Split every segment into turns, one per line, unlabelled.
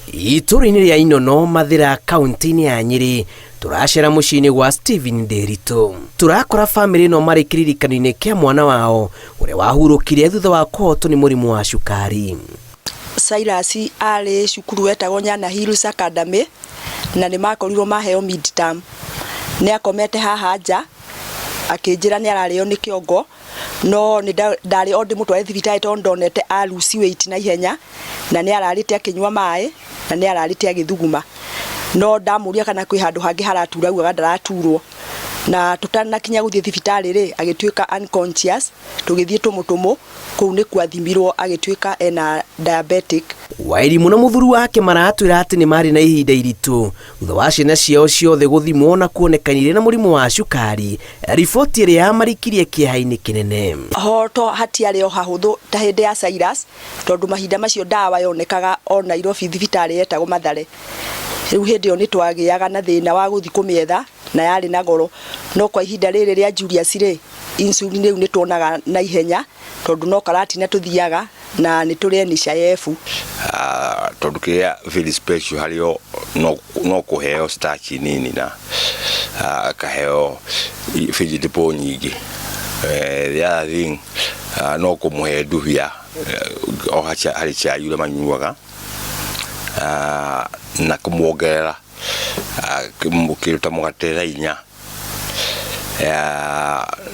Itũra-inĩ rĩa Inono Mathira kaunti-inĩ ya Nyeri turacera muciĩ-inĩ gwa Stephen Nderitu. Turakora family ĩno marĩ kĩririkano-inĩ kĩa mwana wao ũrĩa wahurũkire thutha wa kũhotwo nĩ mũrimũ wa cukari.
Cyrus arĩ cukuru wetagwo Nyana Hills Academy na nĩ makorirwo maheo mid-term. Nĩ akomete haha nja akĩnjĩra nĩ ararĩo nĩ kĩongo, no ndarĩ o ndĩmũtware thibitarĩ tondũ ndonete a lose weight na ihenya, na nĩ ararĩte akĩnyua maĩ na nĩ ararĩte agĩthuguma. No ndamũria kana kwĩ handũ hangĩ haratura augaga ndaraturwo, na tutanakinya gũthiĩ thibitarĩ rĩ agĩtuĩka unconscious. Tũgĩthiĩ tũmũtũmũ kũu nĩ kwathimirwo agĩtuĩka ena diabetic.
Wairimu na mũthuri wake maratwĩra atĩ nĩ marĩ na ihinda iritũ thutha wa ciana ciao ciothe gũthimwo na kuonekanire na mũrimũ wa cukari, riboti ĩrĩa yamarikirie kĩeha-inĩ kĩnene. Hoto
hatiarĩ o hahũthũ ta hĩndĩ ya Cyrus, tondũ mahinda macio ndawa yonekaga o Nairobi thibitarĩ yetagwo Mathare. Rĩu hĩndĩ ĩyo nĩ twagĩaga na thĩna wa gũthiĩ kũmĩetha na yarĩ na goro, no kwa ihinda rĩrĩ rĩa Julius rĩ insulin rĩu nĩ tuonaga na ihenya tondũ no karatina tuthiaga na nĩ tũrĩ NHIF.
Tondũ kĩrĩa very special harĩo no kũheo starch nini na kaheo vegetable nyingĩ. The other thing no kũmũhe nduhia o harĩ chai ũrĩa manyuaga na kũmuongerera kĩruta mũgate inya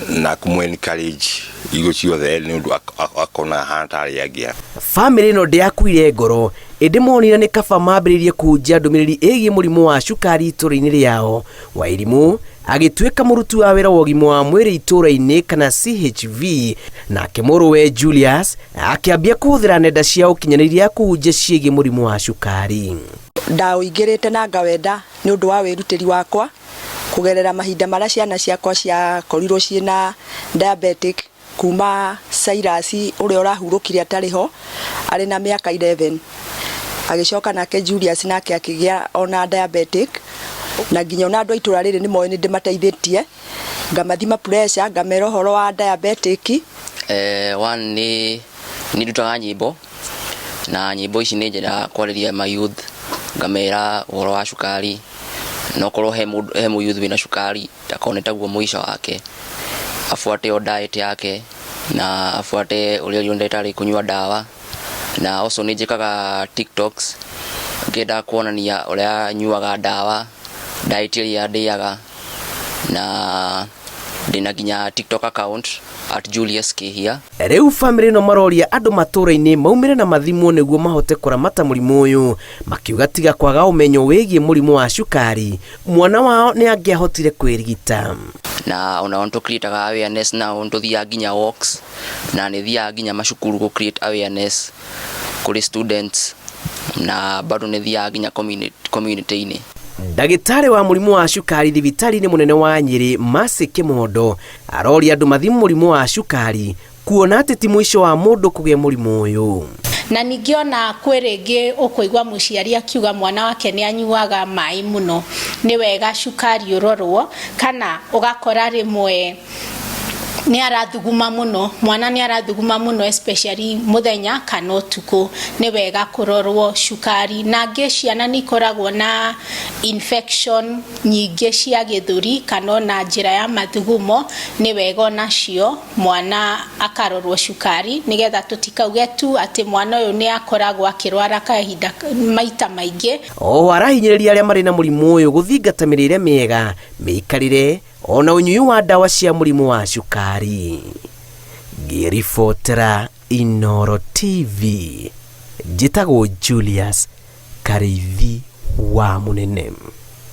na kũmũ-encourage igo ciothe nĩ ũndũ akona hatarĩ angĩ.
Family ĩno ndĩakuire ngoro, ĩndĩ monire nĩ kaba mambĩrĩrie kũhunjia ndũmĩrĩri ĩgiĩ mũrimũ wa cukari itũra-inĩ rĩao. Wairimu agĩtuĩka mũruti wa wĩra wa ũgima wa mwĩrĩ itũra-inĩ kana CHV, nake mũrũwe Julius akĩambia kũhũthĩra nenda cia ũkinyanĩria kũhunjia ciĩgiĩ mũrimũ wa cukari.
Ndaũingĩrĩte na ngawenda nĩ ũndũ wa wĩrutĩri wakwa kũgerera mahinda marĩa ciana ciakwa ciakorirwo ciĩna diabetic, kuma Cyrus ũrĩa ũrahurũkire atarĩ ho arĩ na mĩaka 11, agĩcoka nake Julius nake akĩgĩa ona diabetic, na nginya ona andũ a itũra rĩrĩ nĩ moĩ nĩ ndĩmateithĩtie ngamathima pressure, ngamera ũhoro wa diabetic.
One nĩ ndutaga nyĩmbo, na nyĩmbo ici nĩ njĩra kwarĩria ma youth, ngamera ũhoro wa cukari, no korwo he mũyuthi wĩna cukari ndakone taguo mũico wake, afuate o diet yake na afuate ũrĩa ndagĩtarĩ kũnyua ndawa. Na also nĩ njĩkaga TikToks ngĩenda kuonania ũrĩa nyuaga ndawa, diet ĩrĩa ndĩaga, na ndĩna nginya TikTok account @Julius Kihia.
Rĩu family ĩno maroria andũ matũra-inĩ maumĩre na mathimwo nĩguo mahote kũramata mũrimũ ũyũ, makiuga tiga kwaga ũmenyo wĩgiĩ mũrimũ wa cukari, mwana wao nĩ angĩahotire kwĩrigita.
Na ona on to create awareness na on to thia nginya walks, na nĩ thia nginya macukuru go create awareness kuri students, na bado nĩ thia nginya community-inĩ.
Ndagĩtarĩ wa mũrimũ wa cukari thibitarĩ-inĩ mũnene wa Nyeri Mercy Kĩmondo aroria andũ mathimwo mũrimũ wa cukari kuona atĩ ti mũico wa mũndũ kũgĩa mũrimũ ũyũ.
Na ningiona kwĩ rĩngĩ ũkũigua mũciari akiuga mwana wake nĩ anyuaga maĩ mũno, nĩ wega cukari ũrorwo, kana ũgakora rĩmwe nĩ arathuguma mũno, mwana nĩ arathuguma mũno especially mũthenya kana ũtukũ, nĩ wega kũrorwo cukari. Na ngĩ ciana nĩ ikoragwo na infection nyingĩ cia gĩthũri kana na njĩra ya mathugumo, nĩ wega onacio mwana akarorwo cukari, nĩgetha tũtikauge tu atĩ mwana ũyũ nĩ akoragwo akĩrwara kahinda maita maingĩ.
O arahinyĩrĩria arĩa marĩ na mũrimũ ũyũ gũthingata mĩrĩre mĩega, mĩikarĩre ona ũnyui wa ndawa cia mũrimũ wa cukari. Ngĩribotera Inooro TV, njĩtagwo Julius Karĩithi wa Mũnene.